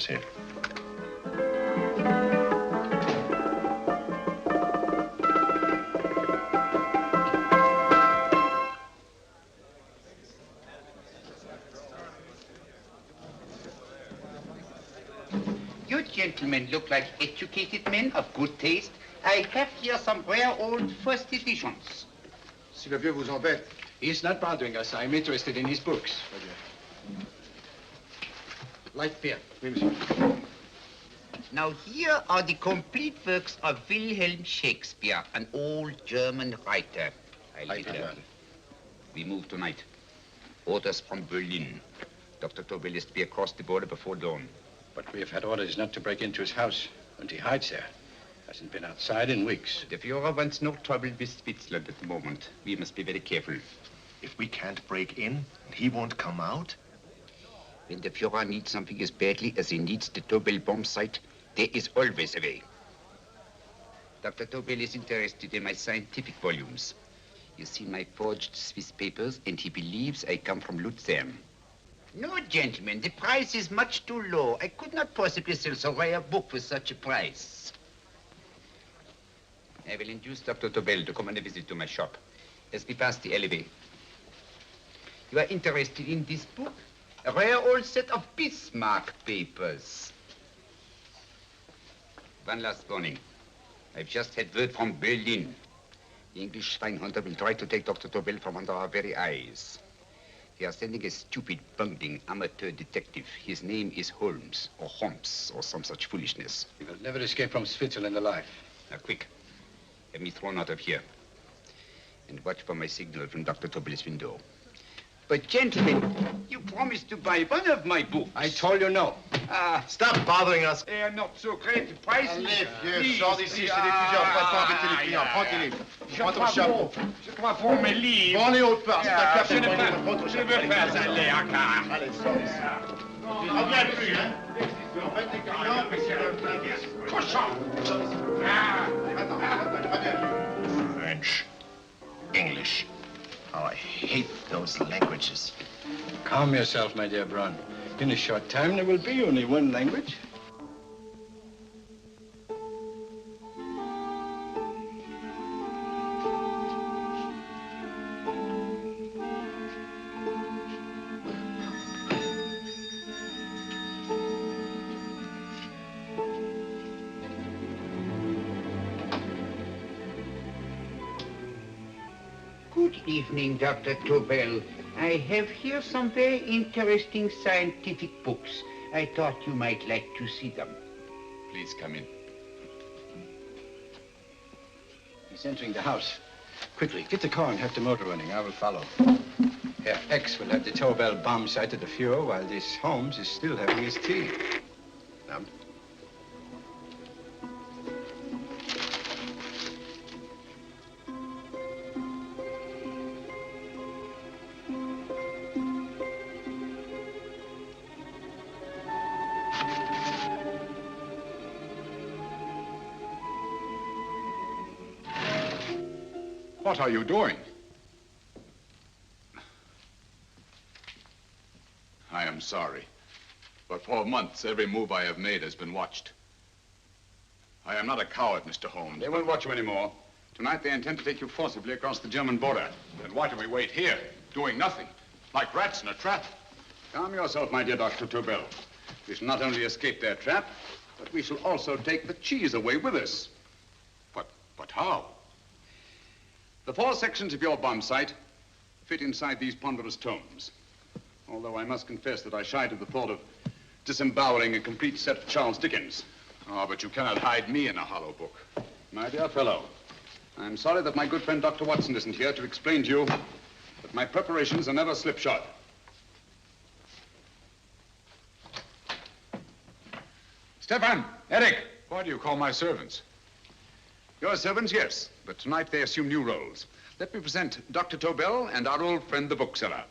is here. You gentlemen look like educated men of good taste. I have here some rare old first editions. Si le vieux vous embête. He's not bothering us. I'm interested in his books. Light beer. Oui, monsieur. Now here are the complete works of Wilhelm Shakespeare, an old German writer. We move tonight. Orders from Berlin. Dr. Tobel is to be across the border before dawn. But we have had orders not to break into his house, and he hides there. Hasn't been outside in weeks. The Führer wants no trouble with Switzerland at the moment. We must be very careful. If we can't break in, he won't come out? When the Führer needs something as badly as he needs the Tobel bomb site, there is always a way. Dr. Tobel is interested in my scientific volumes. He's seen my forged Swiss papers, and he believes I come from Luzern. No, gentlemen, the price is much too low. I could not possibly sell so rare a book for such a price. I will induce Dr. Tobel to come on a visit to my shop as we pass the alleyway. You are interested in this book? A rare old set of Bismarck papers. One last warning. I've just had word from Berlin. The English spying hunter will try to take Dr. Tobel from under our very eyes. They are sending a stupid, bungling amateur detective. His name is Holmes, or some such foolishness. He will never escape from Switzerland alive. Now, quick. Have me thrown out of here. And watch for my signal from Dr. Tobel's window. But, gentlemen, you promised to buy one of my books. I told you no. Stop bothering us. They are not so great prices. Allez, vieux, sors d'ici, c'est l'étudiant. Pas embêter les clients. Prends tes livres. Prends ton chapeau. Je crois pour mes livres. Prends les hautes parts. C'est un café. Je ne veux pas aller à car. Allez, sors d'ici. Reviens plus, hein. En fait, les clients, mais c'est le cochon. French, English. Oh, I hate those languages. Calm yourself, my dear Braun. In a short time, there will be only one language. Good evening, Dr. Tobel. I have here some very interesting scientific books. I thought you might like to see them. Please come in. He's entering the house. Quickly, get the car and have the motor running. I will follow. Herr X will have the Tobel bomb sighted the Fuhrer while this Holmes is still having his tea. Now, what are you doing? I am sorry, but for months, every move I have made has been watched. I am not a coward, Mr. Holmes. They won't watch you anymore. Tonight, they intend to take you forcibly across the German border. Then why do we wait here, doing nothing, like rats in a trap? Calm yourself, my dear Dr. Tobel. We shall not only escape their trap, but we shall also take the cheese away with us. But how? The 4 sections of your bomb sight fit inside these ponderous tomes. Although I must confess that I shied at the thought of disemboweling a complete set of Charles Dickens. Oh, but you cannot hide me in a hollow book. My dear fellow, I'm sorry that my good friend Dr. Watson isn't here to explain to you that my preparations are never slipshod. Stefan, Eric, why do you call my servants? Your servants, yes, but tonight they assume new roles. Let me present Dr. Tobel and our old friend, the bookseller.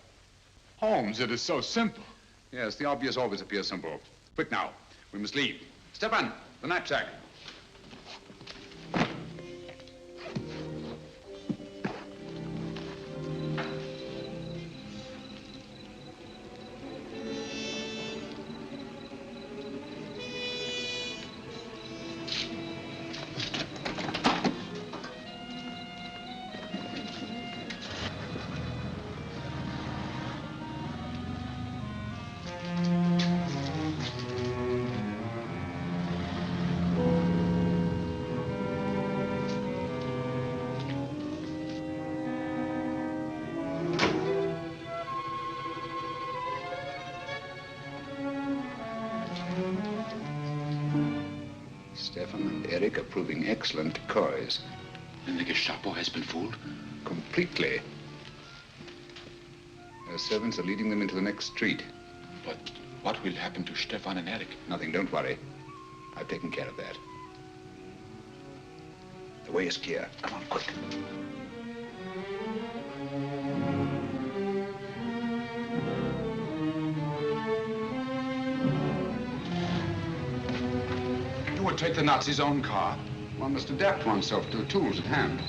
Holmes, it is so simple. Yes, the obvious always appears simple. Quick now, we must leave. Stefan, the knapsack. Eric are proving excellent decoys. Then the Gestapo has been fooled? Completely. Their servants are leading them into the next street. But what will happen to Stefan and Eric? Nothing, don't worry. I've taken care of that. The way is clear. Come on, quick. You would take the Nazis' own car? One must adapt oneself to the tools at hand.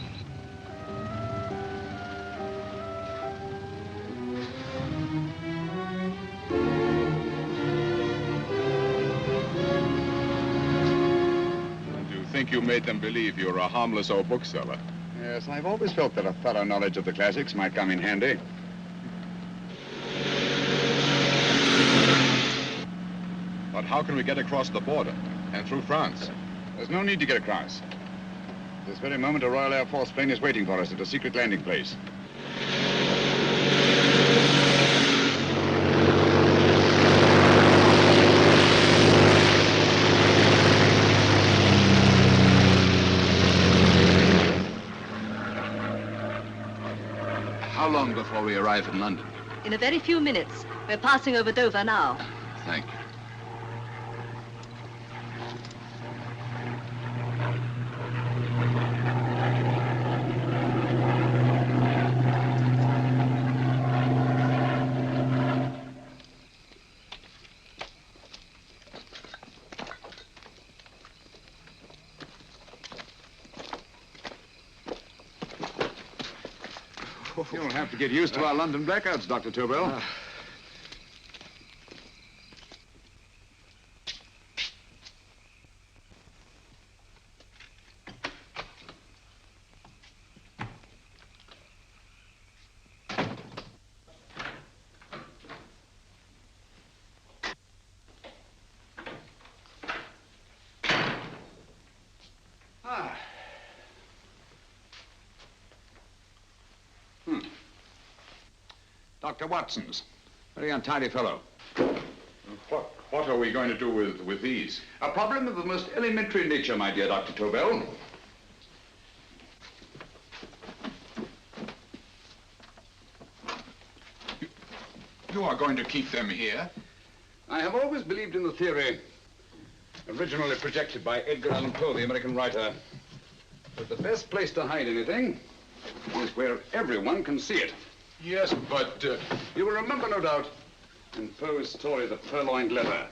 And you think you made them believe you're a harmless old bookseller? Yes, I've always felt that a thorough knowledge of the classics might come in handy. But how can we get across the border and through France? There's no need to get across. At this very moment, a Royal Air Force plane is waiting for us at a secret landing place. How long before we arrive in London? In a very few minutes. We're passing over Dover now. Thank you. You'll have to get used to our London blackouts, Dr. Tobel. Dr. Watson's. Very untidy fellow. What are we going to do with these? A problem of the most elementary nature, my dear Dr. Tobel. You are going to keep them here? I have always believed in the theory, originally projected by Edgar Allan Poe, the American writer, that the best place to hide anything is where everyone can see it. Yes, but... You will remember, no doubt, in Poe's story, The Purloined Letter.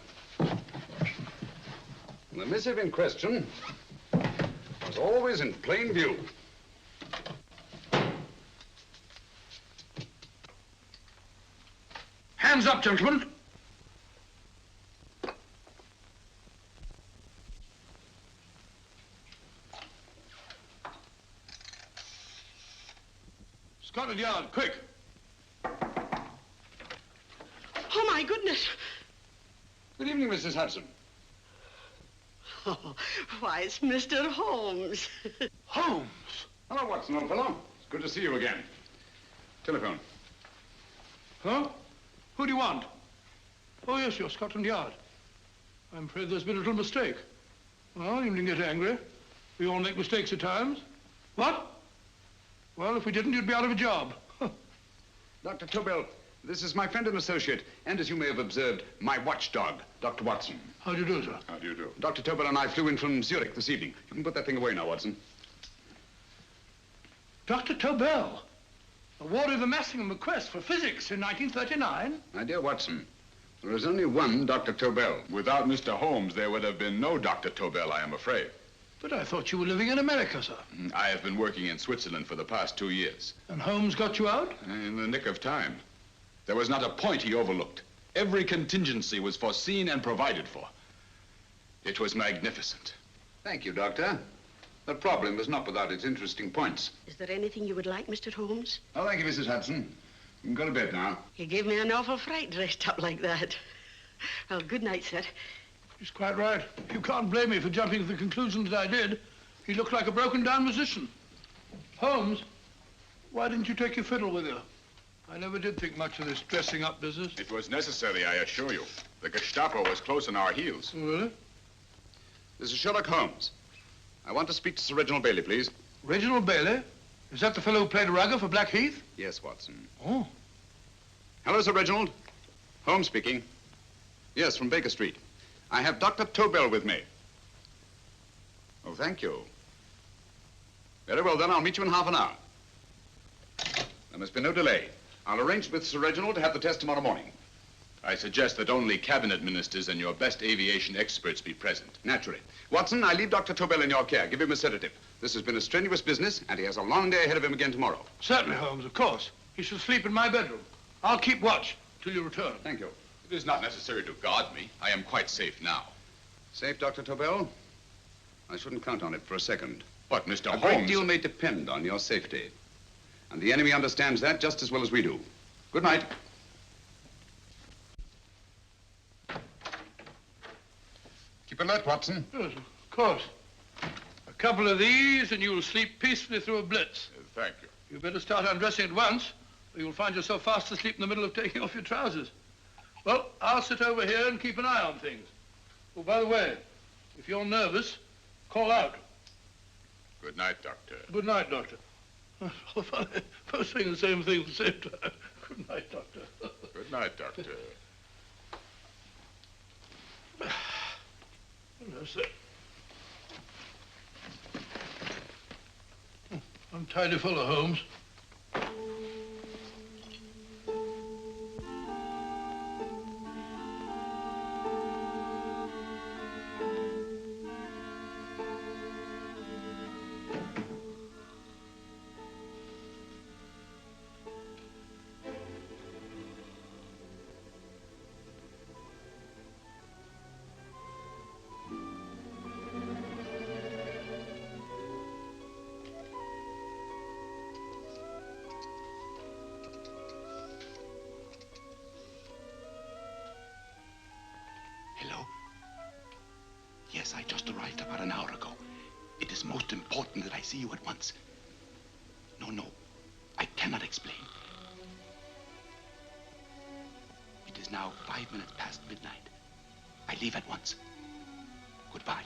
The missive in question was always in plain view. Hands up, gentlemen. Scotland Yard, quick. Oh, my goodness. Good evening, Mrs. Hudson. Oh, why, it's Mr. Holmes. Holmes. Hello, Watson, old fellow. It's good to see you again. Telephone. Huh? Who do you want? Oh, yes, you're Scotland Yard. I'm afraid there's been a little mistake. Well, you needn't get angry. We all make mistakes at times. What? Well, if we didn't, you'd be out of a job. Dr. Tobel, this is my friend and associate, and as you may have observed, my watchdog, Dr. Watson. How do you do, sir? How do you do? Dr. Tobel and I flew in from Zurich this evening. You can put that thing away now, Watson. Dr. Tobel, awarded the Massingham Bequest for physics in 1939. My dear Watson, there is only one Dr. Tobel. Without Mr. Holmes, there would have been no Dr. Tobel, I am afraid. But I thought you were living in America, sir. I have been working in Switzerland for the past 2 years. And Holmes got you out? In the nick of time. There was not a point he overlooked. Every contingency was foreseen and provided for. It was magnificent. Thank you, Doctor. The problem was not without its interesting points. Is there anything you would like, Mr. Holmes? Oh, thank you, Mrs. Hudson. You can go to bed now. You gave me an awful fright dressed up like that. Well, good night, sir. He's quite right. You can't blame me for jumping to the conclusion that I did. He looked like a broken-down musician. Holmes, why didn't you take your fiddle with you? I never did think much of this dressing-up business. It was necessary, I assure you. The Gestapo was close on our heels. Really? This is Sherlock Holmes. I want to speak to Sir Reginald Bailey, please. Reginald Bailey? Is that the fellow who played rugger for Blackheath? Yes, Watson. Oh. Hello, Sir Reginald. Holmes speaking. Yes, from Baker Street. I have Dr. Tobel with me. Oh, thank you. Very well, then. I'll meet you in half an hour. There must be no delay. I'll arrange with Sir Reginald to have the test tomorrow morning. I suggest that only cabinet ministers and your best aviation experts be present. Naturally. Watson, I leave Dr. Tobel in your care. Give him a sedative. This has been a strenuous business, and he has a long day ahead of him again tomorrow. Certainly, Holmes, of course. He should sleep in my bedroom. I'll keep watch till you return. Thank you. It is not necessary to guard me. I am quite safe now. Safe, Dr. Tobel? I shouldn't count on it for a second. But, Mr. A great Holmes... deal may depend on your safety. And the enemy understands that just as well as we do. Good night. Keep alert, Watson. Yes, of course. A couple of these and you'll sleep peacefully through a blitz. Thank you. You better start undressing at once, or you'll find yourself fast asleep in the middle of taking off your trousers. Well, I'll sit over here and keep an eye on things. Oh, by the way, if you're nervous, call out. Good night, Doctor. Good night, Doctor. Both saying the same thing at the same time. Good night, Doctor. Good night, Doctor. No, sir. Untidy fellow, Holmes. Hello? Yes, I just arrived about an hour ago. It is most important that I see you at once. No, I cannot explain. It is now 5 minutes past midnight. I leave at once. Goodbye.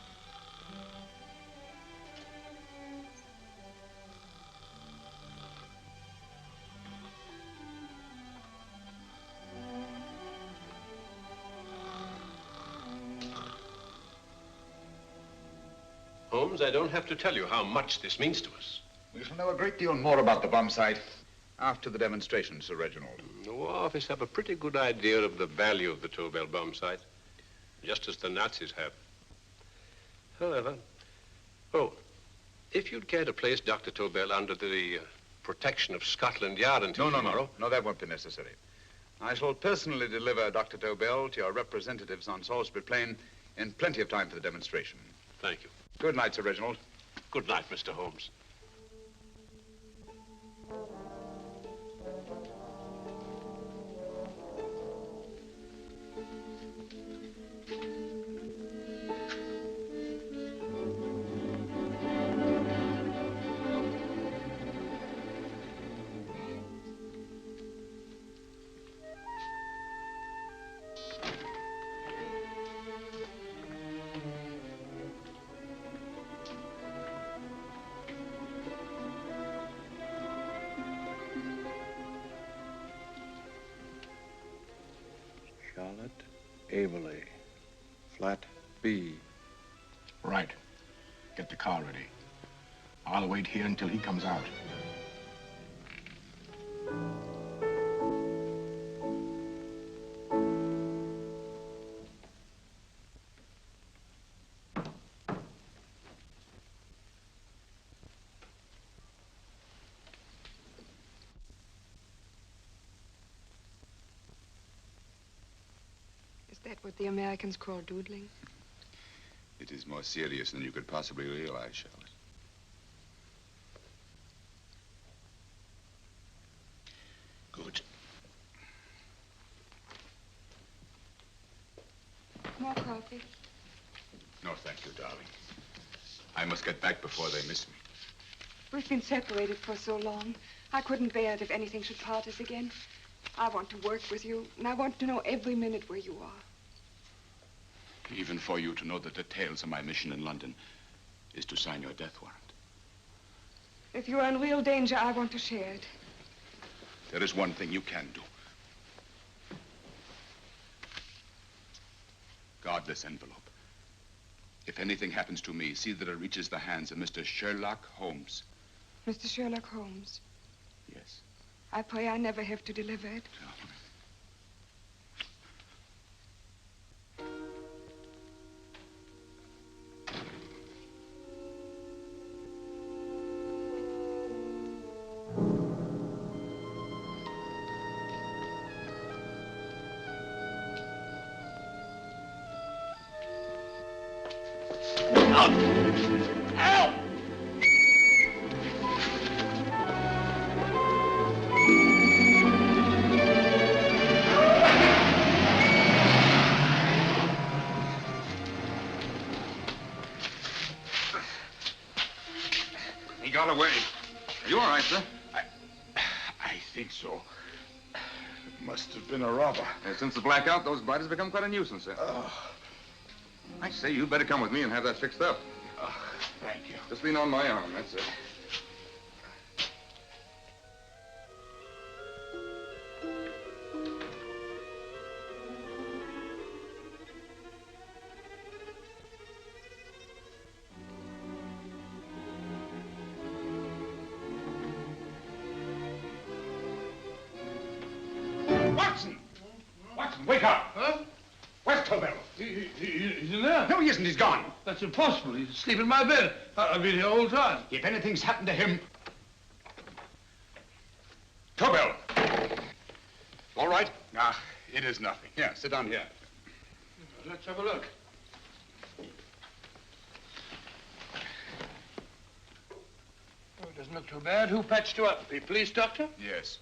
Holmes, I don't have to tell you how much this means to us. We shall know a great deal more about the bomb site after the demonstration, Sir Reginald. The War Office have a pretty good idea of the value of the Tobel bomb site, just as the Nazis have. However, if you'd care to place Dr. Tobel under the protection of Scotland Yard until tomorrow... No, that won't be necessary. I shall personally deliver Dr. Tobel to your representatives on Salisbury Plain in plenty of time for the demonstration. Thank you. Good night, Sir Reginald. Good night, Mr. Holmes. Charlotte Averley, flat B. Right. Get the car ready. I'll wait here until he comes out. Is that what the Americans call doodling? It is more serious than you could possibly realize, Charlotte. Good. More coffee? No, thank you, darling. I must get back before they miss me. We've been separated for so long. I couldn't bear it if anything should part us again. I want to work with you, and I want to know every minute where you are. Even for you to know the details of my mission in London, is to sign your death warrant. If you're in real danger, I want to share it. There is one thing you can do. Guard this envelope. If anything happens to me, see that it reaches the hands of Mr. Sherlock Holmes. Mr. Sherlock Holmes. Yes. I pray I never have to deliver it. He got away. Are you all right, sir? I think so. It must have been a robber. Since the blackout, those biters become quite a nuisance, sir. I say, you'd better come with me and have that fixed up. Thank you. Just lean on my arm, that's it. Watson! Watson, wake up! Huh? Where's Tobel? He's in there. No, he isn't. He's gone. That's impossible. He's asleep in my bed. I've been here all the time. If anything's happened to him... Tobel! All right? Ah, it is nothing. Yeah, sit down here. Let's have a look. Oh, it doesn't look too bad. Who patched you up? The police doctor? Yes.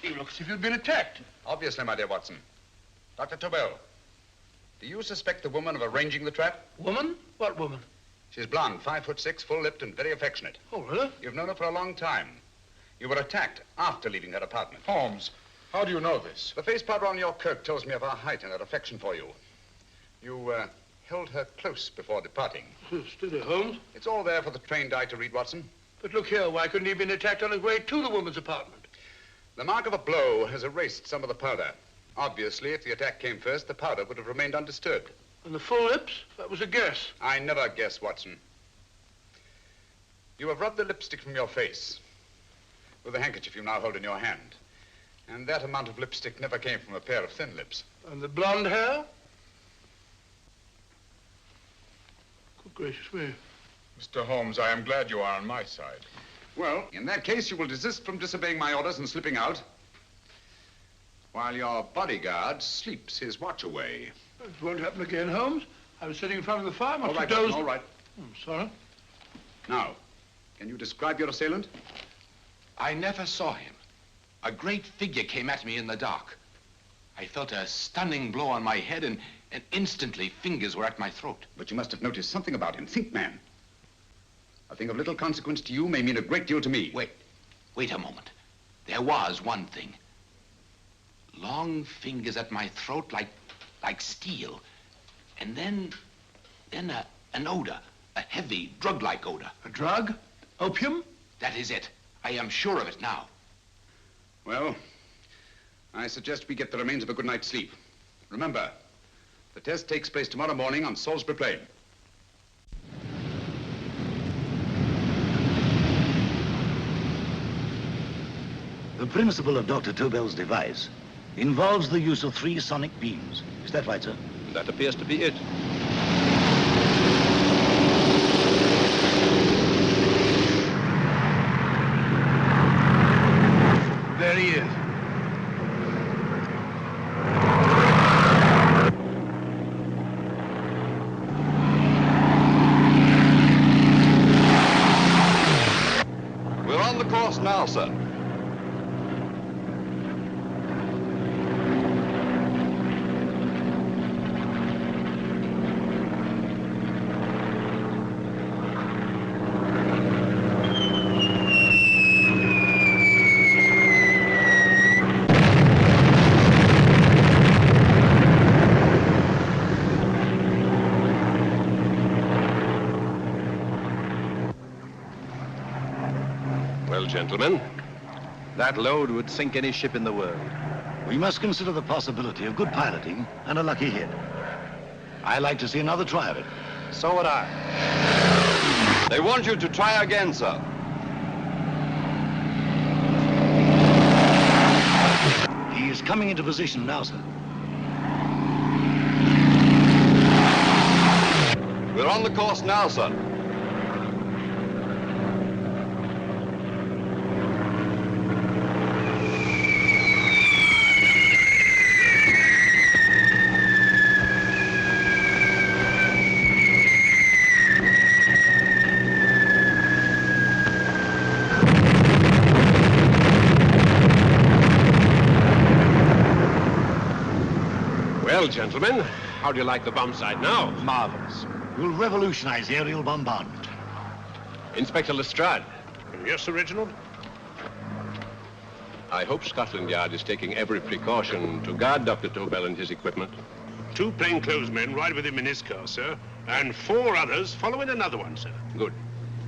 You look as if you'd been attacked. Obviously, my dear Watson. Dr. Tobel, do you suspect the woman of arranging the trap? Woman? What woman? She's blonde, 5'6", full-lipped, and very affectionate. Oh, really? You've known her for a long time. You were attacked after leaving her apartment. Holmes, how do you know this? The face powder on your coat tells me of her height and her affection for you. You held her close before departing. Steady, Holmes. It's all there for the trained eye to read, Watson. But look here, why couldn't he have been attacked on his way to the woman's apartment? The mark of a blow has erased some of the powder. Obviously, if the attack came first, the powder would have remained undisturbed. And the full lips? That was a guess. I never guess, Watson. You have rubbed the lipstick from your face with the handkerchief you now hold in your hand. And that amount of lipstick never came from a pair of thin lips. And the blonde hair? Good gracious me. Mr. Holmes, I am glad you are on my side. Well, in that case, you will desist from disobeying my orders and slipping out while your bodyguard sleeps his watch away. It won't happen again, Holmes. I was sitting in front of the fire. All right, Watson, all right. I'm sorry. Now, can you describe your assailant? I never saw him. A great figure came at me in the dark. I felt a stunning blow on my head, and instantly fingers were at my throat. But you must have noticed something about him. Think, man. A thing of little consequence to you may mean a great deal to me. Wait a moment. There was one thing. Long fingers at my throat like steel. And then an odor, a heavy, drug-like odor. A drug? Opium? That is it. I am sure of it now. Well, I suggest we get the remains of a good night's sleep. Remember, the test takes place tomorrow morning on Salisbury Plain. The principle of Dr. Tobel's device involves the use of 3 sonic beams. Is that right, sir? That appears to be it. There he is. We're on the course now, sir. gentlemen. That load would sink any ship in the world. We must consider the possibility of good piloting and a lucky hit. I like to see another try of it. So would I. They want you to try again, sir. He is coming into position now, sir. We're on the course now, sir. Well, gentlemen, how do you like the bomb sight now? Marvelous. We'll revolutionize aerial bombardment. Inspector Lestrade. Yes, Sir Reginald? I hope Scotland Yard is taking every precaution to guard Dr. Tobel and his equipment. 2 plainclothesmen ride with him in his car, sir, and 4 others follow in another one, sir. Good.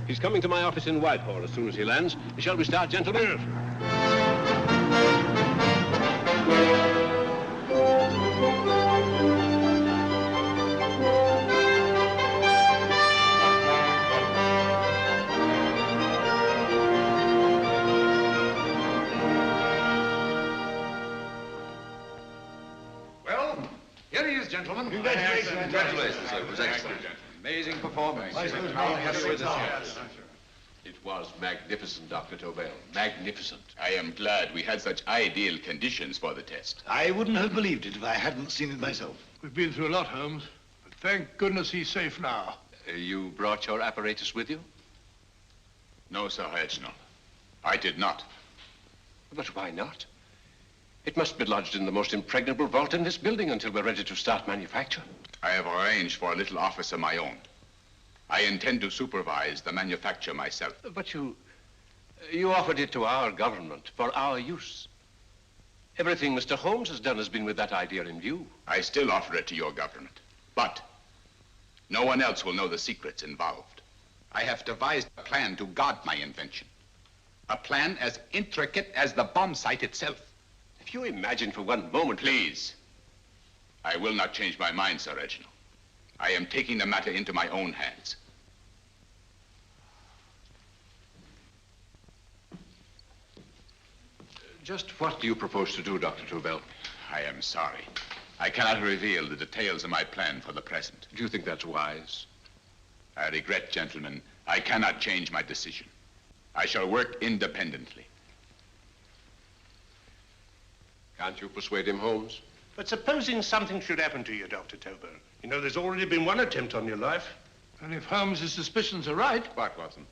He's coming to my office in Whitehall as soon as he lands. Shall we start, gentlemen? Yes. Well, here he is, gentlemen. Congratulations, sir. It was excellent. Amazing performance. It was magnificent, Dr. Tobel. Magnificent. I am glad we had such ideal conditions for the test. I wouldn't have believed it if I hadn't seen it myself. We've been through a lot, Holmes, but thank goodness he's safe now. You brought your apparatus with you? No, Sir Reginald. I did not. But why not? It must be lodged in the most impregnable vault in this building until we're ready to start manufacture. I have arranged for a little office of my own. I intend to supervise the manufacture myself. But you offered it to our government for our use. Everything Mr. Holmes has done has been with that idea in view. I still offer it to your government, but no one else will know the secrets involved. I have devised a plan to guard my invention. A plan as intricate as the bomb sight itself. If you imagine for one moment... Please. I will not change my mind, Sir Reginald. I am taking the matter into my own hands. Just what do you propose to do, Dr. Tobel? I am sorry. I cannot reveal the details of my plan for the present. Do you think that's wise? I regret, gentlemen, I cannot change my decision. I shall work independently. Can't you persuade him, Holmes? But supposing something should happen to you, Dr. Tobel. You know, there's already been one attempt on your life. And if Holmes's suspicions are right... What, Watson?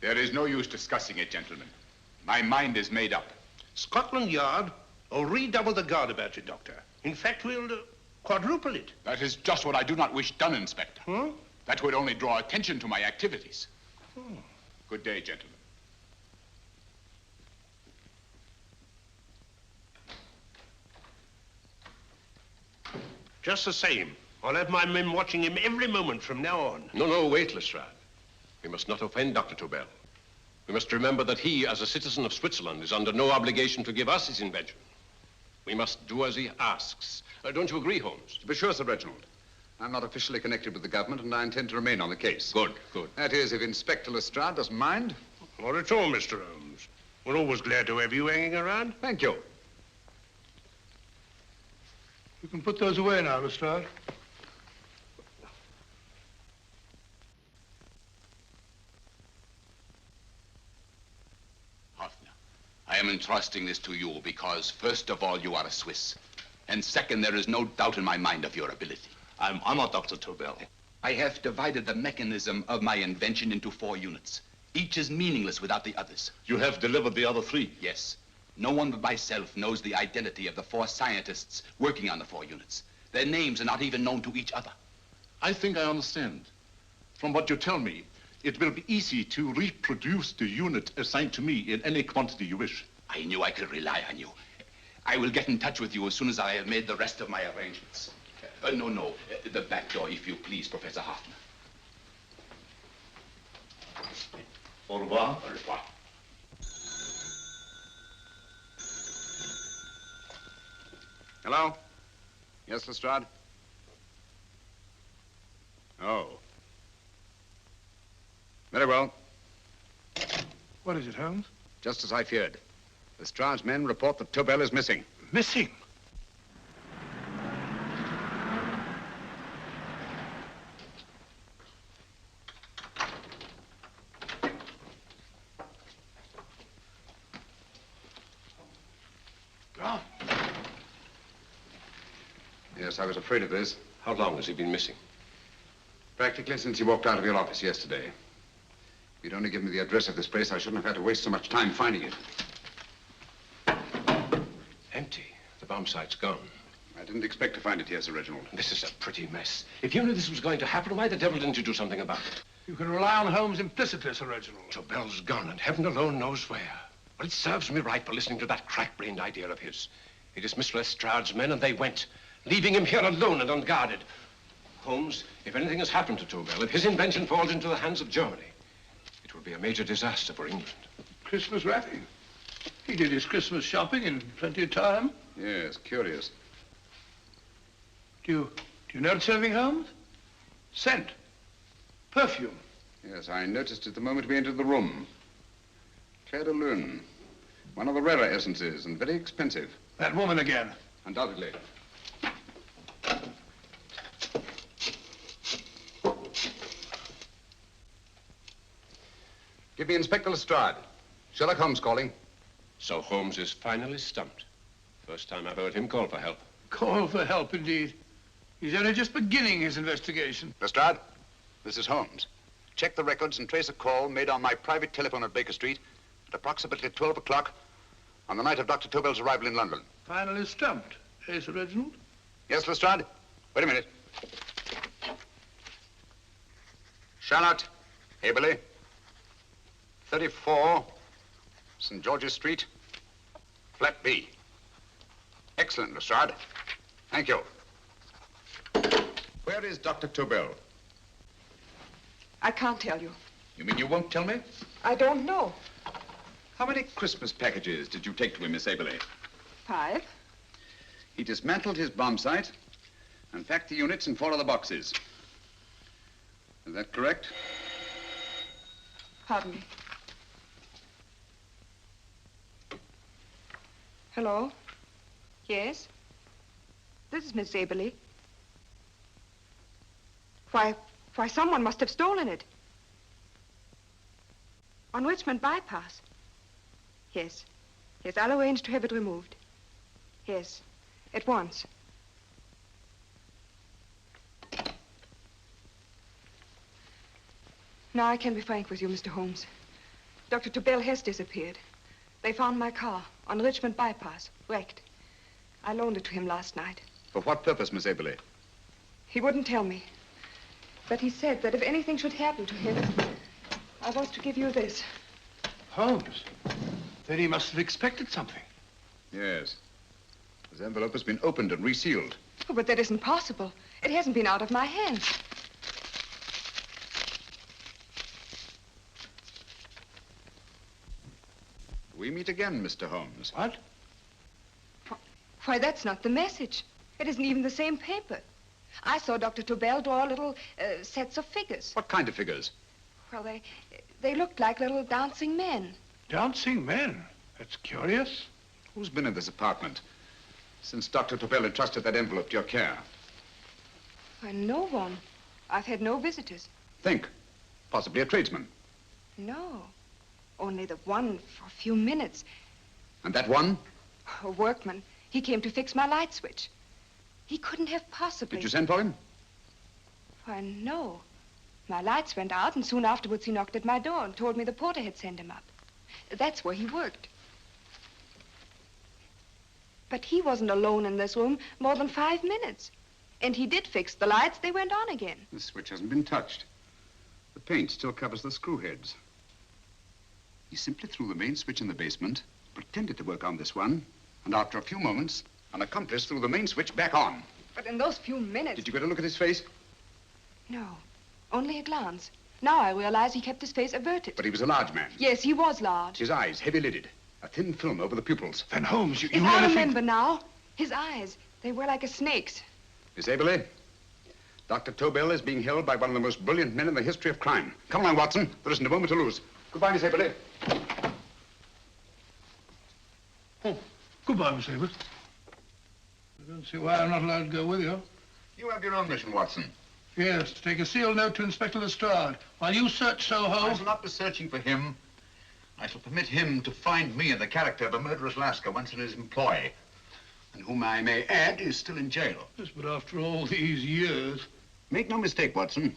There is no use discussing it, gentlemen. My mind is made up. Scotland Yard will redouble the guard about you, Doctor. In fact, we'll quadruple it. That is just what I do not wish done, Inspector. Huh? That would only draw attention to my activities. Good day, gentlemen. Just the same, I'll have my men watching him every moment from now on. No, wait, Lestrade. We must not offend Dr. Tobel. We must remember that he, as a citizen of Switzerland, is under no obligation to give us his invention. We must do as he asks. Don't you agree, Holmes? To be sure, Sir Reginald. I'm not officially connected with the government, and I intend to remain on the case. Good. That is, if Inspector Lestrade doesn't mind. Not at all, Mr. Holmes. We're always glad to have you hanging around. Thank you. You can put those away now, Lestrade. Hoffner, I am entrusting this to you because, first of all, you are a Swiss. And second, there is no doubt in my mind of your ability. I'm honored, Dr. Tobel. I have divided the mechanism of my invention into 4 units. Each is meaningless without the others. You have delivered the other 3? Yes. No one but myself knows the identity of the 4 scientists working on the 4 units. Their names are not even known to each other. I think I understand. From what you tell me, it will be easy to reproduce the unit assigned to me in any quantity you wish. I knew I could rely on you. I will get in touch with you as soon as I have made the rest of my arrangements. No. The back door, if you please, Professor Hoffner. Au revoir. Au revoir. Hello? Yes, Lestrade? Oh. Very well. What is it, Holmes? Just as I feared. Lestrade's men report that Tobel is missing. Missing? Gone. Yes, I was afraid of this. How long has he been missing? Practically since he walked out of your office yesterday. If you'd only given me the address of this place, I shouldn't have had to waste so much time finding it. Empty. The bomb site's gone. I didn't expect to find it here, Sir Reginald. This is a pretty mess. If you knew this was going to happen, why the devil didn't you do something about it? You can rely on Holmes implicitly, Sir Reginald. Tobel's gone, and heaven alone knows where. Well, it serves me right for listening to that crack-brained idea of his. He dismissed Lestrade's men, and they went, leaving him here alone and unguarded. Holmes, if anything has happened to Tobel, if his invention falls into the hands of Germany, it will be a major disaster for England. Christmas wrapping. He did his Christmas shopping in plenty of time. Yes, curious. Do you notice anything, Holmes? Scent. Perfume. Yes, I noticed it the moment we entered the room. Claire de Lune. One of the rarer essences, and very expensive. That woman again. Undoubtedly. Give me Inspector Lestrade. Sherlock Holmes calling. So Holmes is finally stumped. First time I've heard him call for help. Call for help, indeed. He's only just beginning his investigation. Lestrade, this is Holmes. Check the records and trace a call made on my private telephone at Baker Street at approximately 12 o'clock on the night of Dr. Tobel's arrival in London. Finally stumped, eh, Sir Reginald? Yes, Lestrade? Wait a minute. Charlotte, Haberley, 34, St. George's Street, flat B. Excellent, Lestrade. Thank you. Where is Dr. Tobel? I can't tell you. You mean you won't tell me? I don't know. How many Christmas packages did you take to him, Miss Haberley? 5. He dismantled his bomb site and packed the units in 4 other boxes. Is that correct? Pardon me. Hello? Yes? This is Miss Haberley. Why, someone must have stolen it. On Richmond Bypass. Yes. Yes, I'll arrange to have it removed. Yes, at once. Now I can be frank with you, Mr. Holmes. Dr. Tobel has disappeared. They found my car on Richmond Bypass, wrecked. I loaned it to him last night. For what purpose, Miss Haberley? He wouldn't tell me. But he said that if anything should happen to him, I was to give you this. Holmes? Then he must have expected something. Yes. This envelope has been opened and resealed. Oh, but that isn't possible. It hasn't been out of my hands. We meet again, Mr. Holmes. What? Why, that's not the message. It isn't even the same paper. I saw Dr. Tobel draw little sets of figures. What kind of figures? Well, they looked like little dancing men. Dancing men? That's curious. Who's been in this apartment since Dr. Tobel entrusted that envelope to your care? Why, no one. I've had no visitors. Think. Possibly a tradesman. No. Only the one for a few minutes. And that one? A workman. He came to fix my light switch. He couldn't have possibly... Did you send for him? Why, no. My lights went out, and soon afterwards he knocked at my door and told me the porter had sent him up. That's where he worked. But he wasn't alone in this room more than 5 minutes. And he did fix the lights. They went on again. The switch hasn't been touched. The paint still covers the screw heads. He simply threw the main switch in the basement, pretended to work on this one, and after a few moments, an accomplice threw the main switch back on. But in those few minutes... Did you get a look at his face? No, only a glance. Now I realize he kept his face averted. But he was a large man. Yes, he was large. His eyes heavy-lidded, a thin film over the pupils. Then, Holmes, you I remember now. His eyes, They were like a snake's. Miss Aberley, Dr. Tobel is being held by one of the most brilliant men in the history of crime. Come along, Watson. There isn't a moment to lose. Goodbye, Miss Aberley. Oh, goodbye, Miss Aberley. I don't see why I'm not allowed to go with you. You have your own mission, Watson. Yes, take a sealed note to Inspector Lestrade. While you search Soho... I shall not be searching for him. I shall permit him to find me in the character of a murderous Lascar once in his employ, and whom I may add is still in jail. Yes, but after all these years... Make no mistake, Watson.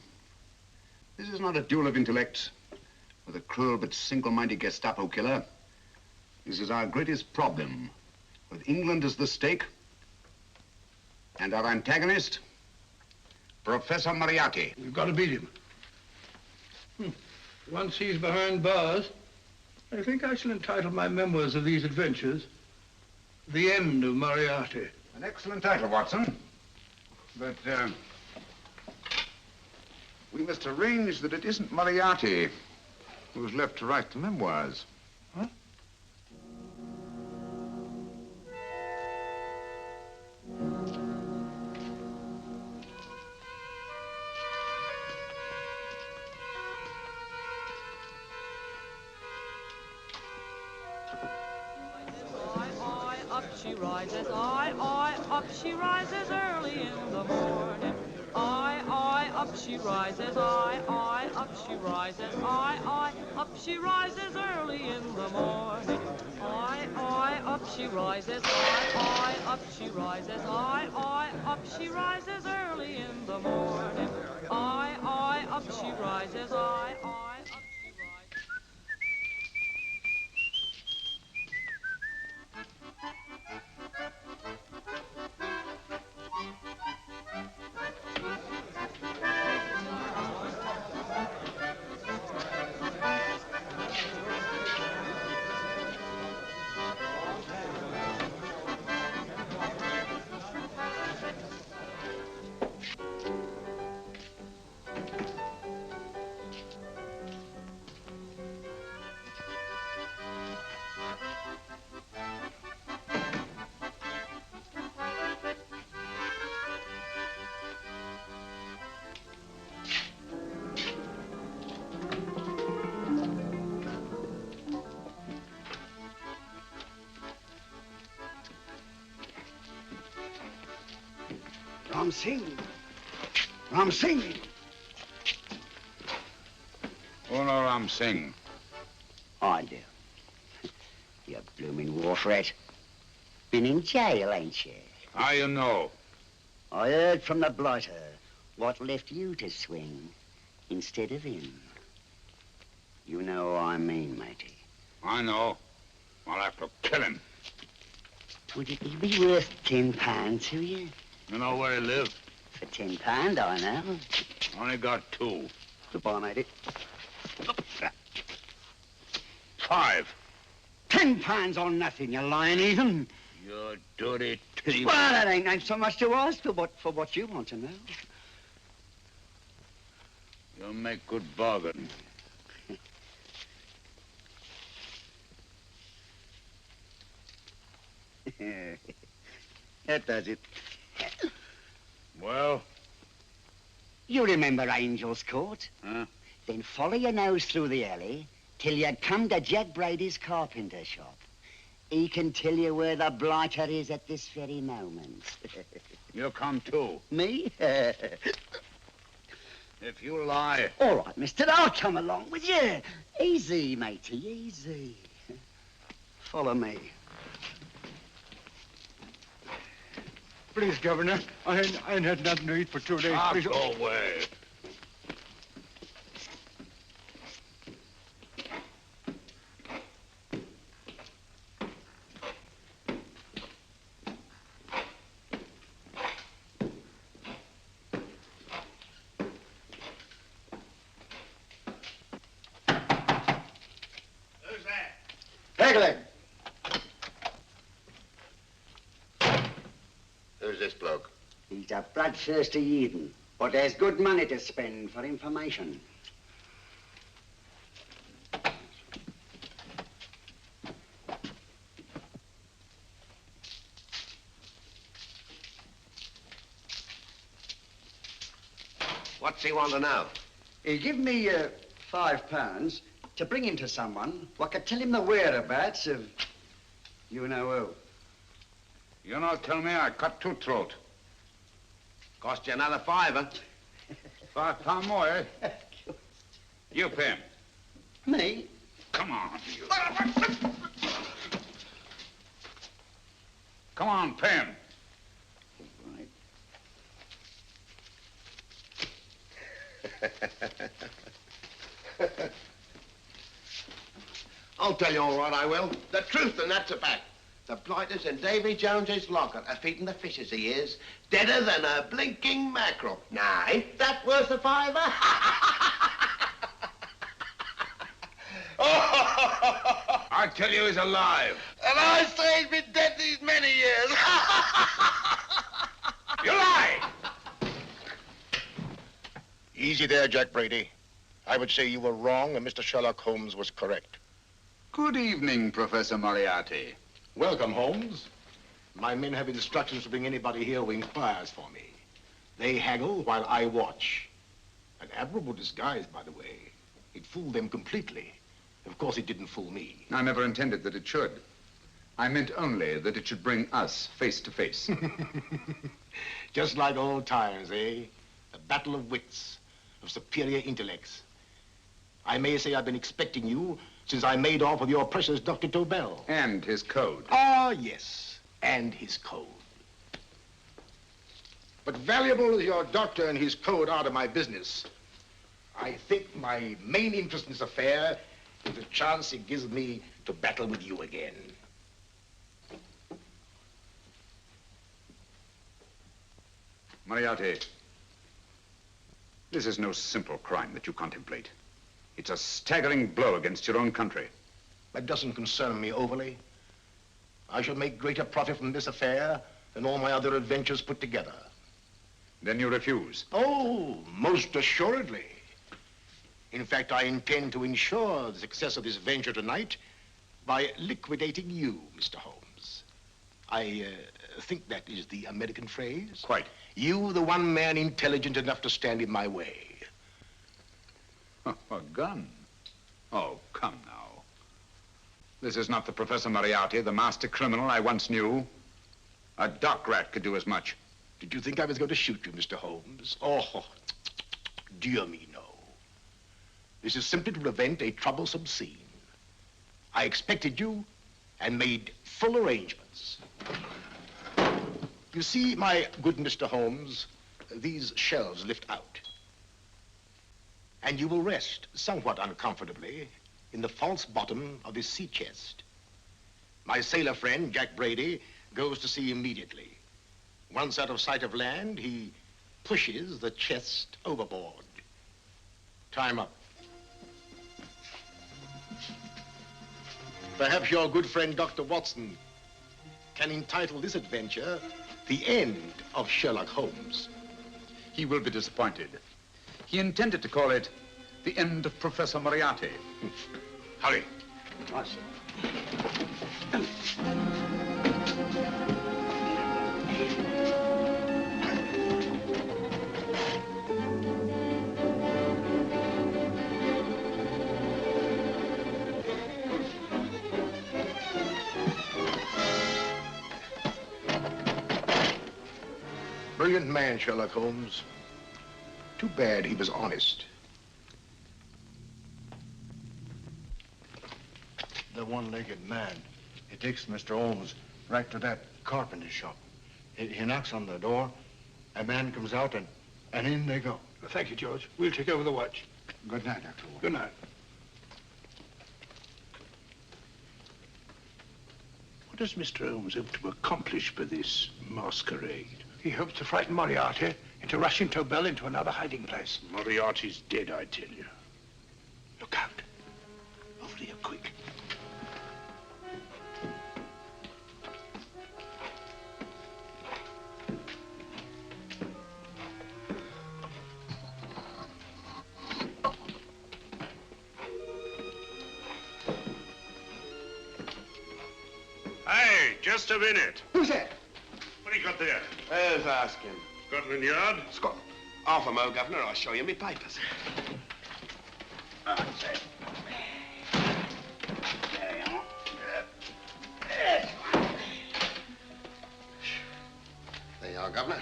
This is not a duel of intellects with a cruel but single-minded Gestapo killer. This is our greatest problem, with England as the stake, and our antagonist, Professor Moriarty. We've got to beat him. Once he's behind bars, I think I shall entitle my memoirs of these adventures, The End of Moriarty. An excellent title, Watson. But, we must arrange that it isn't Moriarty who's left to write the memoirs. Huh? Up she rises, up she rises early in the morning. Up she rises, up she rises, up she rises early in the morning. Up she rises, up she rises, up she rises early in the morning. Up she rises, up she rises. Ram Singh. Ram Singh. Oh, no, Ram Singh. I do. You blooming wharf rat. Been in jail, ain't you? How you know? I heard from the blighter what left you to swing instead of him. You know what I mean, matey. I know. I'll have to kill him. Would it be worth £10 to you? You know where he lives? For £10, I know. Only got 2. Goodbye, matey. 5. £10 on nothing, you lying heathen. You dirty thief. Well, that ain't so much to ask for what you want to know. You make good bargain. That does it. Well? You remember Angel's Court? Huh? Then follow your nose through the alley till you come to Jack Brady's carpenter shop. He can tell you where the blighter is at this very moment. You come too. Me? If you lie... All right, mister, I'll come along with you. Easy, matey, easy. Follow me. Please, Governor, I ain't had nothing to eat for 2 days. Please. Go away. Who's that? Pegleg. Who's this bloke? He's a bloodthirsty heathen, but there's good money to spend for information. What's he want to know? He give me £5 to bring him to someone who could tell him the whereabouts of you know who. You not tell me I cut two throat. Cost you another £5. £5 more, eh? You pay him. Me? Come on, you. Come on, pay him. I'll tell you all right, I will. The truth, and that's a fact. The blighters in Davy Jones's locker are feeding the fishes, he is. Deader than a blinking mackerel. Now, ain't that worth a £5? I tell you he's alive. And I say he's been dead these many years. You lie! Easy there, Jack Brady. I would say you were wrong and Mr. Sherlock Holmes was correct. Good evening, Professor Moriarty. Welcome, Holmes. My men have instructions to bring anybody here who inquires for me. They haggle while I watch. An admirable disguise, by the way. It fooled them completely. Of course, it didn't fool me. I never intended that it should. I meant only that it should bring us face to face. Just like old times, eh? A battle of wits, of superior intellects. I may say I've been expecting you since I made off with your precious Dr. Tobel. And his code. Ah, yes, and his code. But valuable as your doctor and his code are to my business, I think my main interest in this affair is the chance it gives me to battle with you again. Moriarty, this is no simple crime that you contemplate. It's a staggering blow against your own country. That doesn't concern me overly. I shall make greater profit from this affair than all my other adventures put together. Then you refuse? Oh, most assuredly. In fact, I intend to ensure the success of this venture tonight by liquidating you, Mr. Holmes. I think that is the American phrase. Quite. You, the one man intelligent enough to stand in my way. A gun? Oh, come now. This is not the Professor Moriarty, the master criminal I once knew. A dock rat could do as much. Did you think I was going to shoot you, Mr. Holmes? Oh, dear me, no. This is simply to prevent a troublesome scene. I expected you and made full arrangements. You see, my good Mr. Holmes, these shelves lift out. And you will rest somewhat uncomfortably in the false bottom of this sea chest. My sailor friend, Jack Brady, goes to sea immediately. Once out of sight of land, he pushes the chest overboard. Time up. Perhaps your good friend, Dr. Watson, can entitle this adventure The End of Sherlock Holmes. He will be disappointed. He intended to call it The End of Professor Moriarty. Hurry. Brilliant man, Sherlock Holmes. Too bad he was honest. The one-legged man. He takes Mr. Holmes right to that carpenter shop. He knocks on the door, a man comes out, and in they go. Thank you, George. We'll take over the watch. Good night, Dr. Holmes. Good night. What does Mr. Holmes hope to accomplish by this masquerade? He hopes to frighten Moriarty into rushing Tobel into another hiding place. Moriarty's dead, I tell you. Look out. Over here, quick. Hey, just a minute. Who's that? What do you got there? Who's asking? Scotland Yard? Half a mo, Governor. I'll show you me papers. That's it. There you are. There you are, Governor.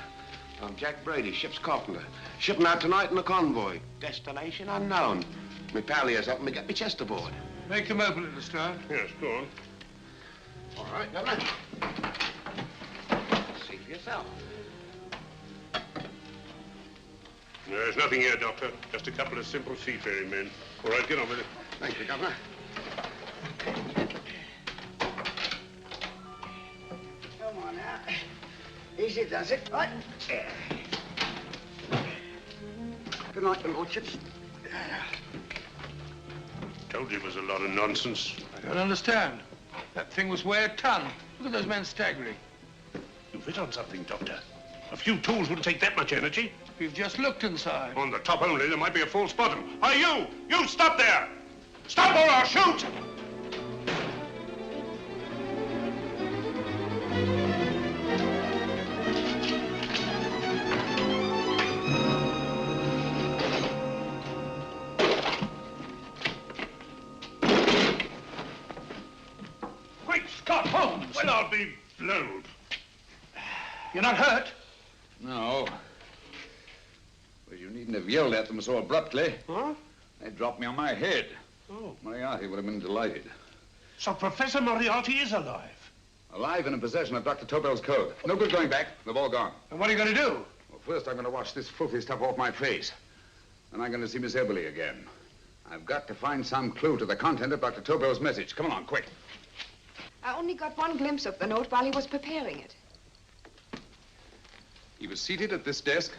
I'm Jack Brady, ship's carpenter. Shipping out tonight in a convoy. Destination unknown. My pal here's helping me get my chest aboard. Make them open it, Lestrade. Yes, go on. All right, Governor. See for yourself. There's nothing here, Doctor. Just a couple of simple seafaring men. All right, get on with it. Thank you, Governor. Come on now. Easy does it. Right. Good night, your lordships. Told you it was a lot of nonsense. I don't understand. That thing was weigh a ton. Look at those men staggering. You've hit on something, Doctor. A few tools wouldn't take that much energy. We've just looked inside. On the top only, there might be a false bottom. Hey, you! You stop there! Stop or I'll shoot! Great Scott, Holmes! Well, I'll be blowed. You're not hurt? No. Well, you needn't have yelled at them so abruptly. Huh? They dropped me on my head. Oh. Moriarty would have been delighted. So Professor Moriarty is alive? Alive and in possession of Dr. Tobel's code. No good going back. They've all gone. And what are you going to do? Well, first I'm going to wash this filthy stuff off my face. Then I'm going to see Miss Eberly again. I've got to find some clue to the content of Dr. Tobel's message. Come along, quick. I only got one glimpse of the note while he was preparing it. He was seated at this desk.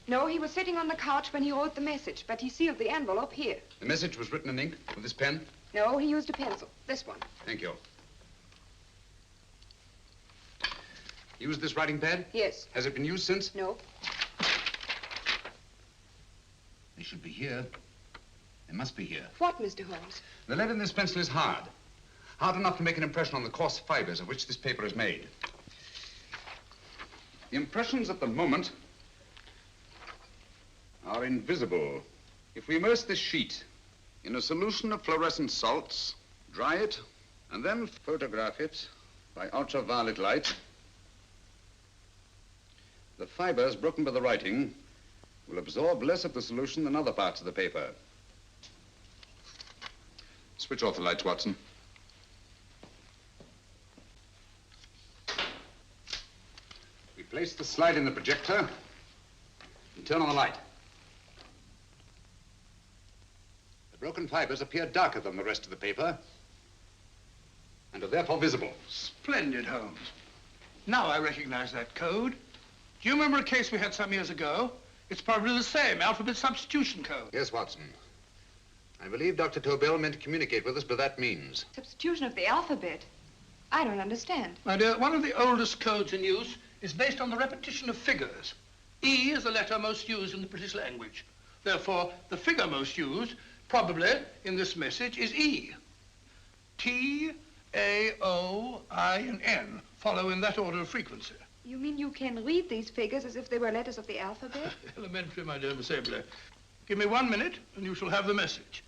No, he was sitting on the couch when he wrote the message, but he sealed the envelope here. The message was written in ink with this pen. No, he used a pencil. This one. Thank you. Used this writing pad? Yes. Has it been used since? No. They should be here. They must be here. What, Mr. Holmes? The lead in this pencil is hard. Hard enough to make an impression on the coarse fibers of which this paper is made. The impressions at the moment are invisible. If we immerse this sheet in a solution of fluorescent salts, dry it, and then photograph it by ultraviolet light, the fibers broken by the writing will absorb less of the solution than other parts of the paper. Switch off the lights, Watson. We place the slide in the projector and turn on the light. The broken fibers appear darker than the rest of the paper and are therefore visible. Splendid, Holmes. Now I recognize that code. Do you remember a case we had some years ago? It's probably the same, alphabet substitution code. Yes, Watson. I believe Dr. Tobel meant to communicate with us by that means. Substitution of the alphabet? I don't understand. My dear, one of the oldest codes in use is based on the repetition of figures. E is the letter most used in the British language. Therefore, the figure most used, probably in this message, is E. T, A, O, I, and N follow in that order of frequency. You mean you can read these figures as if they were letters of the alphabet? Elementary, my dear Miss Eberly. Give me 1 minute, and you shall have the message.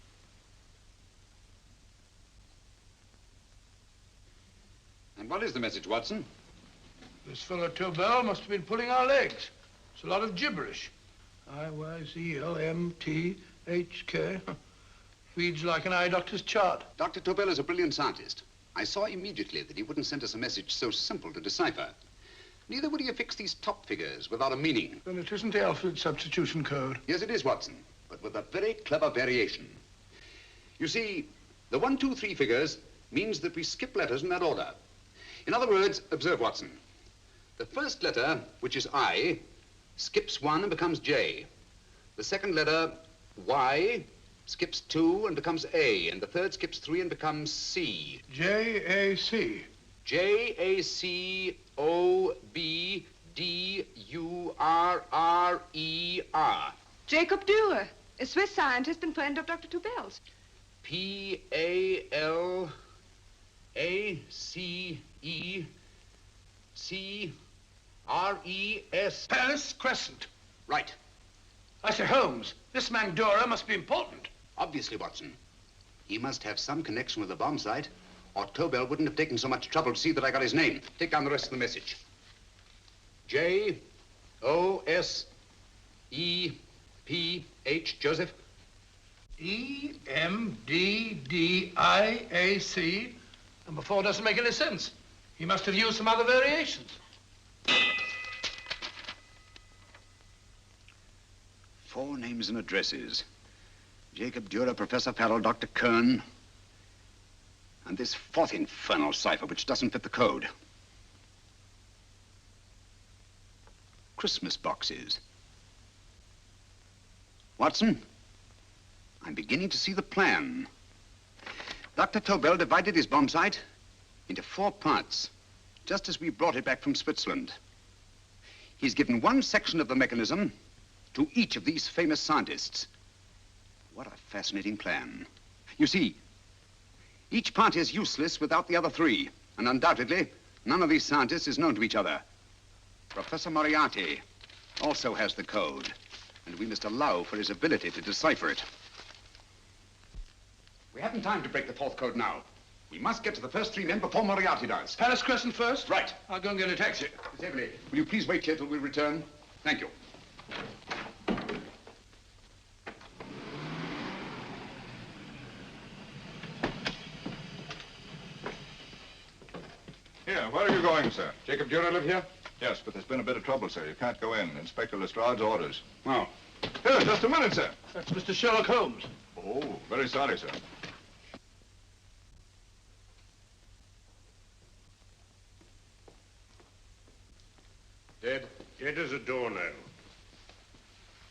And what is the message, Watson? This fellow Tobel must have been pulling our legs. It's a lot of gibberish. I-Y-Z-L-M-T-H-K. Reads like an eye doctor's chart. Dr. Tobel is a brilliant scientist. I saw immediately that he wouldn't send us a message so simple to decipher. Neither would he affix these top figures without a meaning. Then it isn't the alphabet substitution code. Yes, it is, Watson, but with a very clever variation. You see, the 1, 2, 3 figures means that we skip letters in that order. In other words, observe, Watson. The first letter, which is I, skips 1 and becomes J. The second letter, Y, skips 2 and becomes A. And the third skips 3 and becomes C. J-A-C. J-A-C-O-B-D-U-R-R-E-R. Jacob Dürer, a Swiss scientist and friend of Dr. Tobel's. P-A-L-A-C-E-C-R-E-S. Paris Crescent. Right. I say, Holmes, this man Dora must be important. Obviously, Watson. He must have some connection with the bomb site, or Tobel wouldn't have taken so much trouble to see that I got his name. Take down the rest of the message. J-O-S-E-P-H, Joseph. E-M-D-D-I-A-C. Number 4 doesn't make any sense. He must have used some other variations. 4 names and addresses. Jacob Dura, Professor Farrell, Dr. Kern, and this 4th infernal cipher, which doesn't fit the code. Christmas boxes. Watson, I'm beginning to see the plan. Dr. Tobel divided his bomb site into 4 parts, just as we brought it back from Switzerland. He's given one section of the mechanism to each of these famous scientists. What a fascinating plan. You see, each part is useless without the other 3, and undoubtedly, none of these scientists is known to each other. Professor Moriarty also has the code, and we must allow for his ability to decipher it. We haven't time to break the 4th code now. We must get to the first 3 men before Moriarty does. Palace Crescent first? Right. I'll go and get a taxi. Miss Everly, will you please wait here till we return? Thank you. Here, where are you going, sir? Jacob Dura live here? Yes, but there's been a bit of trouble, sir. You can't go in. Inspector Lestrade's orders. Oh. Here, just a minute, sir. That's Mr. Sherlock Holmes. Oh, very sorry, sir. Dead? Dead as a doornail.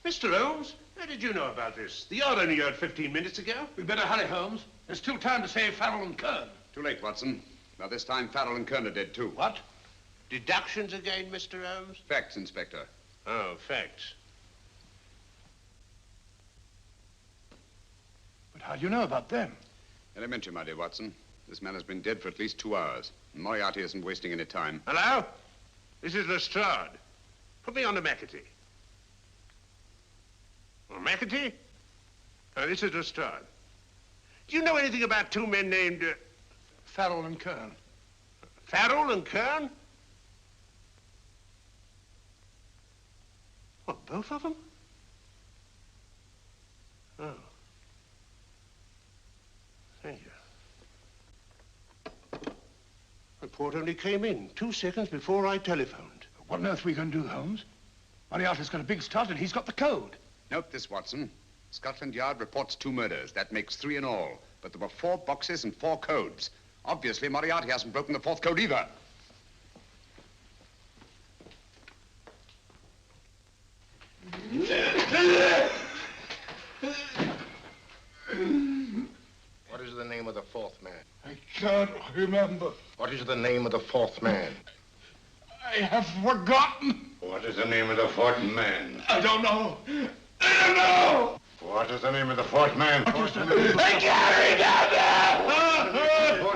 Mr. Holmes, how did you know about this? The yard only heard 15 minutes ago. We'd better hurry, Holmes. There's still time to save Farrell and Kern. Too late, Watson. By this time, Farrell and Kern are dead, too. What? Deductions again, Mr. Holmes? Facts, Inspector. Oh, facts. But how do you know about them? Elementary, my dear Watson. This man has been dead for at least 2 hours. Moriarty isn't wasting any time. Hello? This is Lestrade. Put me on to McAtee. Oh, McAtee? Oh, this is Lestrade. Do you know anything about 2 men named... Farrell and Kern. Farrell and Kern? What, both of them? Oh. Thank you. Report only came in 2 seconds before I telephoned. What on earth are we going to do, Holmes? Moriarty's got a big start and he's got the code. Note this, Watson. Scotland Yard reports 2 murders. That makes 3 in all. But there were 4 boxes and 4 codes. Obviously, Moriarty hasn't broken the 4th code either. What is the name of the 4th man? I can't remember. What is the name of the 4th man? I have forgotten. What is the name of the 4th man? I don't know. I don't know. What is the name of the 4th man? I can't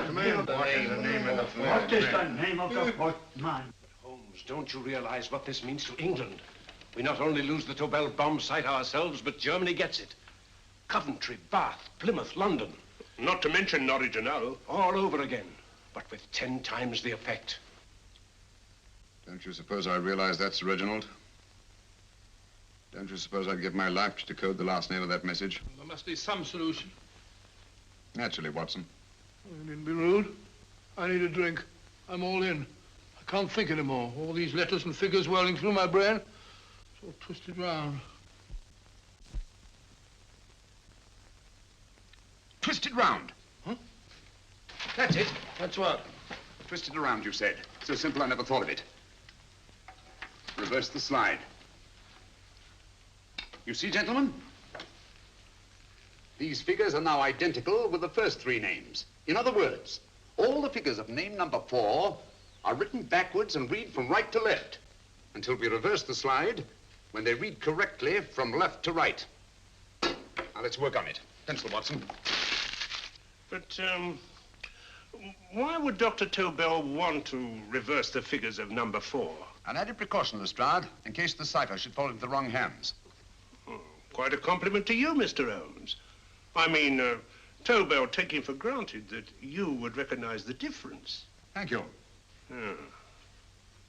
remember. What is the name of the 4th man? What is the name of the 4th man? Holmes, don't you realize what this means to England? We not only lose the Tobel bomb site ourselves, but Germany gets it. Coventry, Bath, Plymouth, London. Not to mention Norwich and Hull. All over again, but with 10 times the effect. Don't you suppose I realize that's Reginald? Don't you suppose I'd give my life to decode the last name of that message? There must be some solution. Naturally, Watson. You needn't be rude. I need a drink. I'm all in. I can't think anymore. All these letters and figures whirling through my brain. It's all twisted round. Twisted round. Huh? That's it. That's what? Twisted around, you said. So simple, I never thought of it. Reverse the slide. You see, gentlemen? These figures are now identical with the first 3 names. In other words, all the figures of name number 4 are written backwards and read from right to left until we reverse the slide when they read correctly from left to right. Now, let's work on it. Pencil, Watson. But, Why would Dr. Tobel want to reverse the figures of number 4? An added precaution, Lestrade, in case the cipher should fall into the wrong hands. Quite a compliment to you, Mr. Holmes. I mean, Tobel taking for granted that you would recognize the difference. Thank you.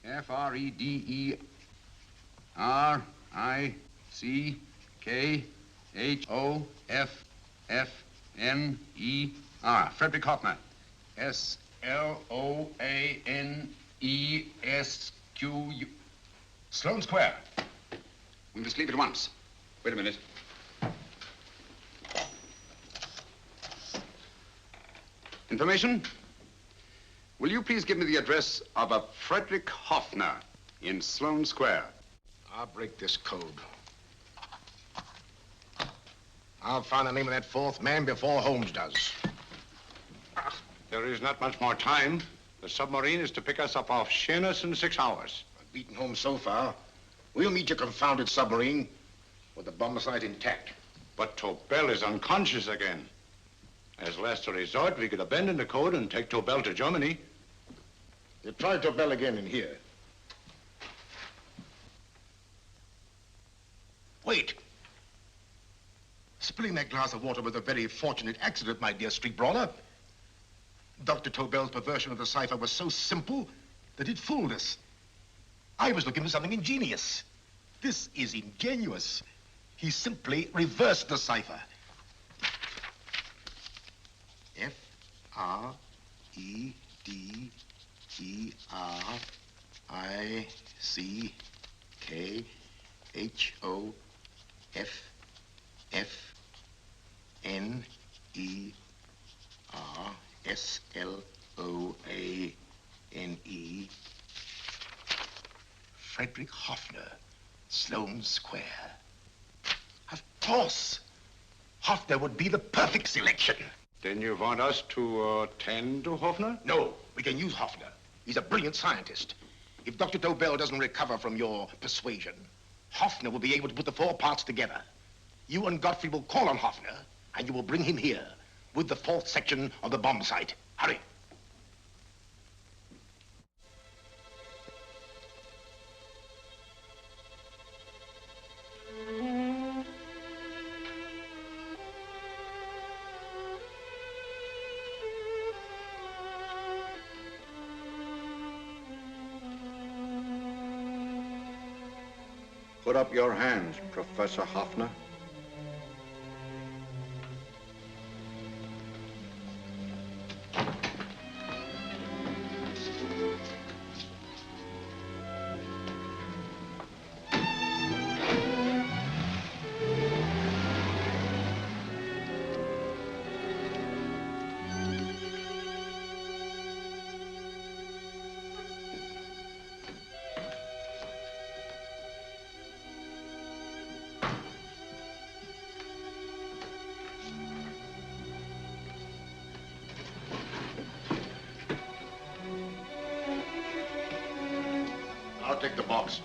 F-R-E-D-E-R-I-C-K-H-O-F-F-N-E-R. Frederick Hoffner. S-L-O-A-N-E-S-Q-U. Sloane Square. We must leave at once. Wait a minute. Information? Will you please give me the address of a Frederick Hoffner in Sloane Square? I'll break this code. I'll find the name of that 4th man before Holmes does. There is not much more time. The submarine is to pick us up off Sheerness in 6 hours. I've beaten Holmes so far. We'll meet your confounded submarine with the bomb site intact. But Tobel is unconscious again. As last resort, we could abandon the code and take Tobel to Germany. You try Tobel again in here. Wait. Spilling that glass of water was a very fortunate accident, my dear street brawler. Dr. Tobel's perversion of the cipher was so simple that it fooled us. I was looking for something ingenious. This is ingenious. He simply reversed the cipher. F-R-E-D-E-R-I-C-K-H-O-F-F-N-E-R. Frederick Hoffner, Sloane Square. Of course. Hoffner would be the perfect selection. Then you want us to tend to Hoffner? No, we can use Hoffner. He's a brilliant scientist. If Dr. Tobel doesn't recover from your persuasion, Hoffner will be able to put the 4 parts together. You and Godfrey will call on Hoffner, and you will bring him here with the 4th section of the bomb site. Hurry. Put up your hands, Professor Hoffner. I'll take the box.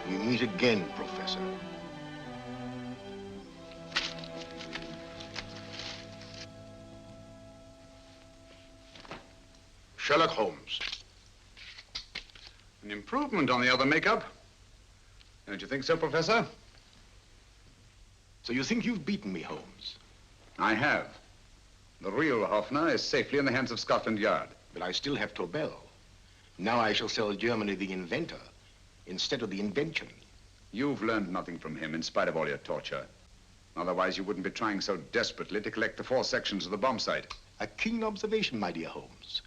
We meet again, Professor. Sherlock Holmes. An improvement on the other makeup. Don't you think so, Professor? So you think you've beaten me, Holmes? I have. The real Hoffner is safely in the hands of Scotland Yard. But I still have Tobel. Now I shall sell Germany the inventor instead of the invention. You've learned nothing from him in spite of all your torture. Otherwise, you wouldn't be trying so desperately to collect the 4 sections of the bomb site. A keen observation, my dear Holmes.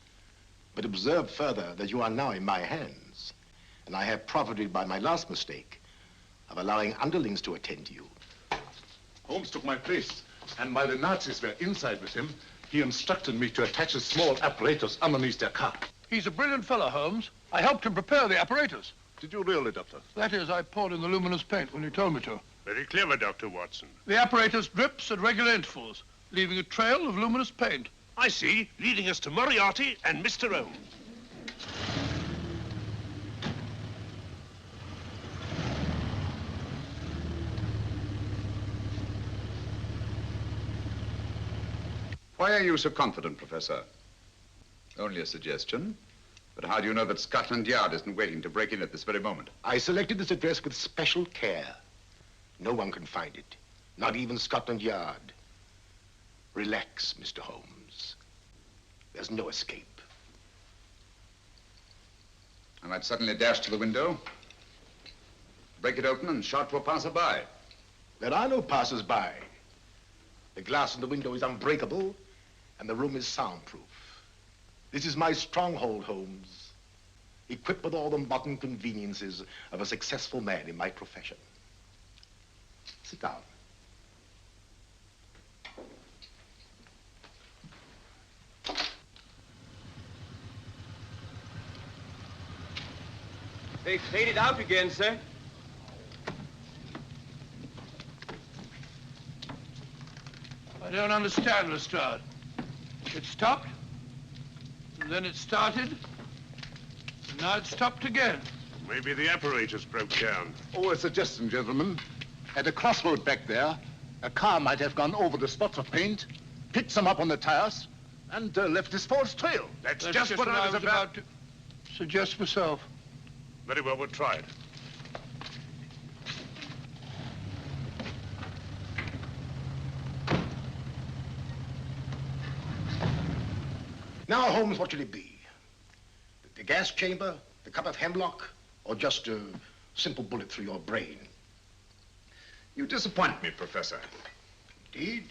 But observe further that you are now in my hands, and I have profited by my last mistake of allowing underlings to attend to you. Holmes took my place, and while the Nazis were inside with him, he instructed me to attach a small apparatus underneath their car. He's a brilliant fellow, Holmes. I helped him prepare the apparatus. Did you really, Doctor? That is, I poured in the luminous paint when you told me to. Very clever, Dr. Watson. The apparatus drips at regular intervals, leaving a trail of luminous paint. I see, leading us to Moriarty and Mr. Holmes. Why are you so confident, Professor? Only a suggestion. But how do you know that Scotland Yard isn't waiting to break in at this very moment? I selected this address with special care. No one can find it, not even Scotland Yard. Relax, Mr. Holmes. There's no escape. I might suddenly dash to the window, break it open, and shout to a passerby. There are no passers-by. The glass in the window is unbreakable, and the room is soundproof. This is my stronghold, Holmes, equipped with all the modern conveniences of a successful man in my profession. Sit down. They faded out again, sir. I don't understand, Lestrade. It stopped, and then it started, and now it stopped again. Maybe the apparatus broke down. Oh, a suggestion, gentlemen. At a crossroad back there, a car might have gone over the spots of paint, picked them up on the tires, and left this false trail. That's just what I was about to suggest myself. Very well, we'll try it. Now, Holmes, what should it be? The gas chamber, the cup of hemlock, or just a simple bullet through your brain? You disappoint me, Professor. Indeed?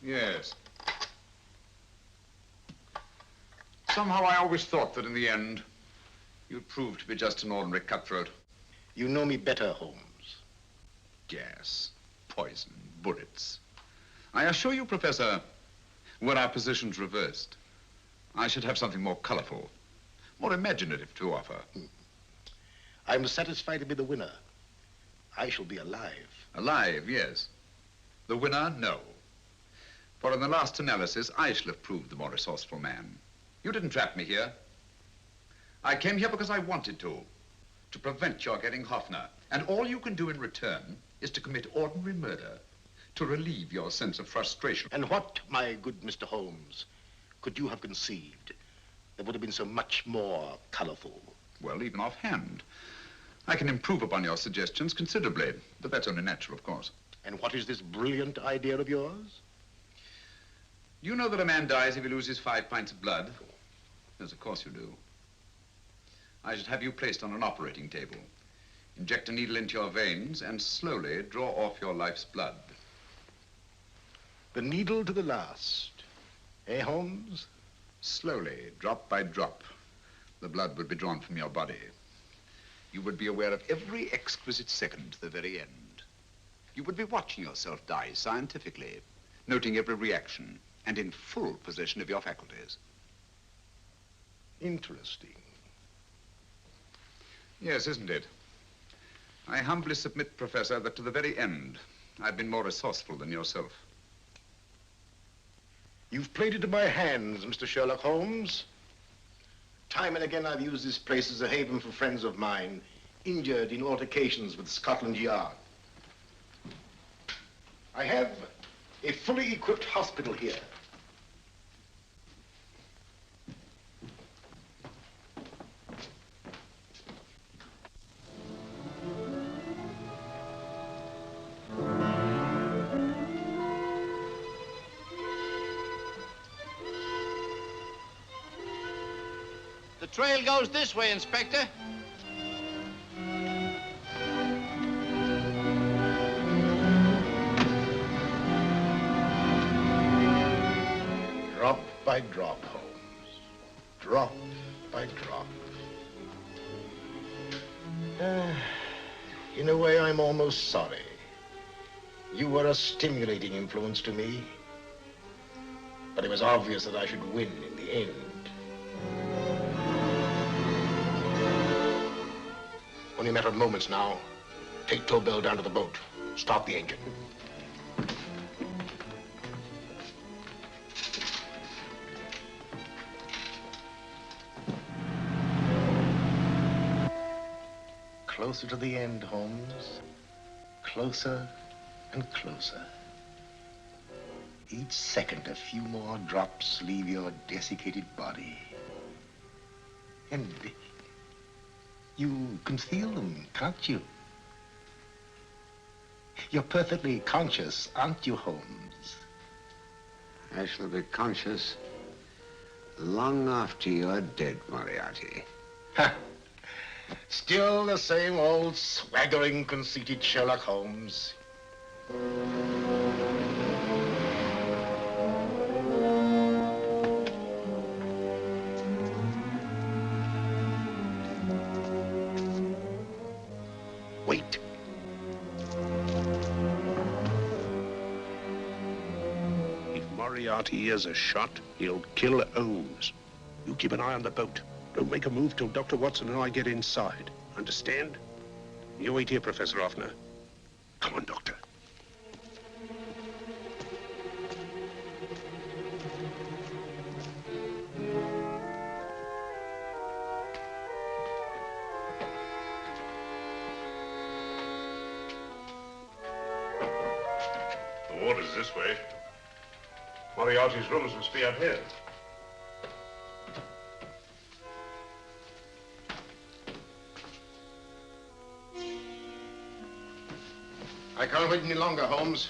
Yes. Somehow I always thought that in the end, you'd prove to be just an ordinary cutthroat. You know me better, Holmes. Gas, poison, bullets. I assure you, Professor, were our positions reversed, I should have something more colorful, more imaginative to offer. I'm satisfied to be the winner. I shall be alive. Alive, yes. The winner, no. For in the last analysis, I shall have proved the more resourceful man. You didn't trap me here. I came here because I wanted to prevent your getting Hoffner. And all you can do in return is to commit ordinary murder to relieve your sense of frustration. And what, my good Mr. Holmes, could you have conceived that would have been so much more colorful? Well, even offhand, I can improve upon your suggestions considerably, but that's only natural, of course. And what is this brilliant idea of yours? You know that a man dies if he loses 5 pints of blood? Yes, of course you do. I should have you placed on an operating table, inject a needle into your veins, and slowly draw off your life's blood. The needle to the last. Eh, Holmes? Slowly, drop by drop, the blood would be drawn from your body. You would be aware of every exquisite second to the very end. You would be watching yourself die scientifically, noting every reaction, and in full possession of your faculties. Interesting. Yes, isn't it? I humbly submit, Professor, that to the very end, I've been more resourceful than yourself. You've played into my hands, Mr. Sherlock Holmes. Time and again, I've used this place as a haven for friends of mine, injured in altercations with Scotland Yard. I have a fully equipped hospital here. The trail goes this way, Inspector. Drop by drop, Holmes. Drop by drop. In a way, I'm almost sorry. You were a stimulating influence to me. But it was obvious that I should win in the end. Only a matter of moments now. Take Tobel down to the boat. Start the engine. Closer to the end, Holmes. Closer and closer. Each second, a few more drops leave your desiccated body. And you can feel them, can't you? You're perfectly conscious, aren't you, Holmes? I shall be conscious long after you're dead, Moriarty. Ha! Still the same old swaggering, conceited Sherlock Holmes. Wait. If Moriarty hears a shot, he'll kill Holmes. You keep an eye on the boat. Don't make a move till Dr. Watson and I get inside. Understand? You wait here, Professor Offner. Come on, Doctor. The water's this way. Moriarty's rooms must be up here. I can't wait any longer, Holmes.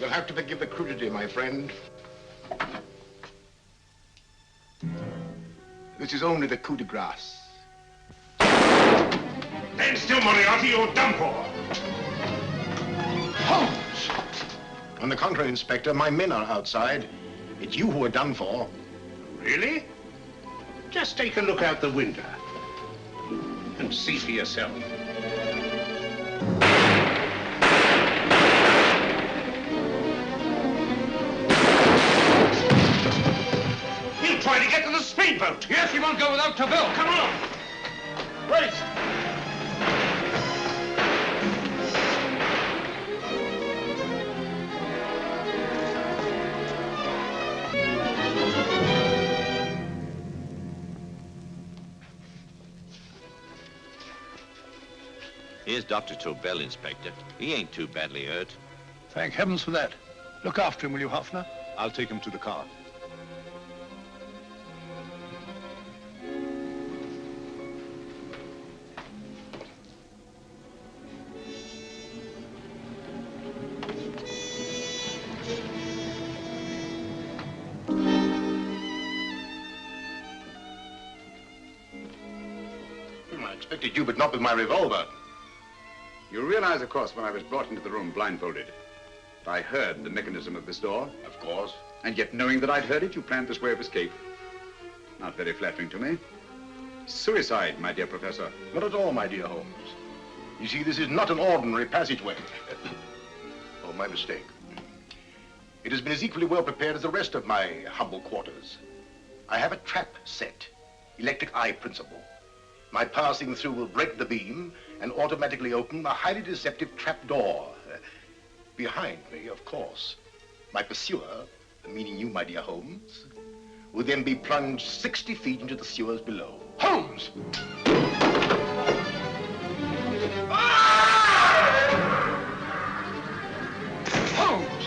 You'll have to forgive the crudity, my friend. This is only the coup de grace. Stand still, Moriarty, you're done for. Holmes! On the contrary, Inspector, my men are outside. It's you who are done for. Really? Just take a look out the window and see for yourself. He'll try to get to the speedboat. Yes, he won't go without Tobel. Come on. Wait. Here's Dr. Tobel, Inspector. He ain't too badly hurt. Thank heavens for that. Look after him, will you, Hoffner? I'll take him to the car. I expected you, but not with my revolver. You realize, of course, when I was brought into the room blindfolded, that I heard the mechanism of this door? Of course. And yet, knowing that I'd heard it, you planned this way of escape. Not very flattering to me. Suicide, my dear Professor. Not at all, my dear Holmes. You see, this is not an ordinary passageway. Oh, my mistake. It has been as equally well prepared as the rest of my humble quarters. I have a trap set, electric eye principle. My passing through will break the beam and automatically open a highly deceptive trap door. Behind me, of course, my pursuer, meaning you, my dear Holmes, will then be plunged 60 feet into the sewers below. Holmes! Holmes!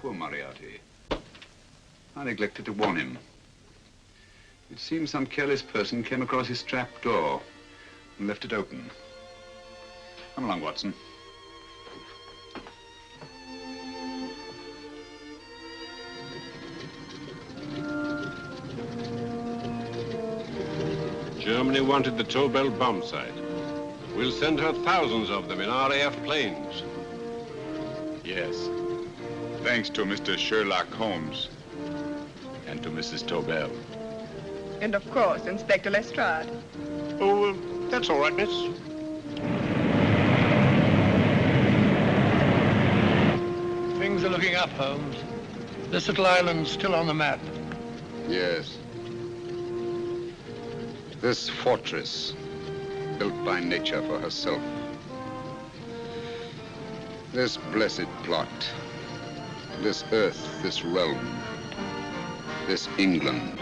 Poor Moriarty. I neglected to warn him. It seems some careless person came across his trap door and left it open. Come along, Watson. Germany wanted the Tobel bomb site. We'll send her thousands of them in RAF planes. Yes. Thanks to Mr. Sherlock Holmes and to Mrs. Tobel. And of course, Inspector Lestrade. Oh, that's all right, miss. Things are looking up, Holmes. This little island's still on the map. Yes. This fortress, built by nature for herself. This blessed plot. This earth, this realm. This England.